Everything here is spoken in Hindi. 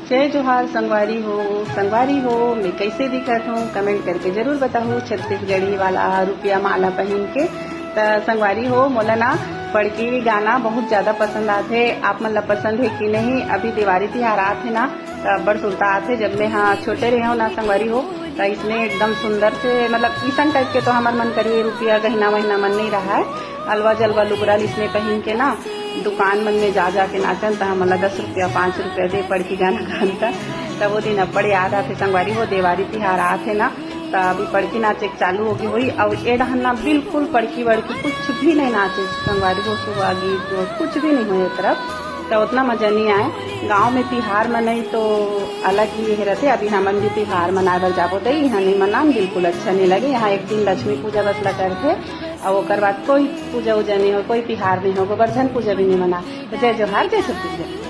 जय जोहार संगवारी हो मैं कैसे दिखत हूँ कमेंट करके जरूर बताओ। छत्तीसगढ़ी वाला रुपया माला पहन के तो संगवारी हो मोला ना पड़की गाना बहुत ज्यादा पसंद आते। आप मन ला पसंद है कि नहीं? अभी दिवाली तिहार आते ना तो बड़ सुनता आते। जब मैं हाँ छोटे रहे हो ना संगवारी हो तो इसमें एकदम सुंदर से मतलब ईसन टाइप के तो हमार मन करिए रुपया गहना वहना मन नहीं रहा है। अलवा जलवा लुगरा इसमें पहन के ना दुकान मन में जा के नाचन तो हमला 10 रुपया 5 रुपया दे पड़की गाना गानता। तब वो दिन अब्बड़ याद आते संगवारी हो। दिवाली तिहार आते ना तो अभी पड़की नाचे चालू होगी हुई और ये डहना बिल्कुल पड़की वड़की कुछ भी नहीं नाचे संगवारी हो। सुबह गीत कुछ भी नहीं हो एक तरफ तो उतना मजा नहीं आए। गांव में तिहार मनाई तो अलग ही रहते। अभी हमन भी तिहार मनाए बर जाबो तो यहाँ नहीं मनाम बिल्कुल अच्छा नहीं लगे। यहाँ एक दिन लक्ष्मी पूजा बस ला करके और ओकर बाद कोई पूजा उजा नहीं हो, कोई तिहार नहीं हो, गोवर्धन पूजा भी नहीं मना। जय जोहार जय छत्तीसगढ़।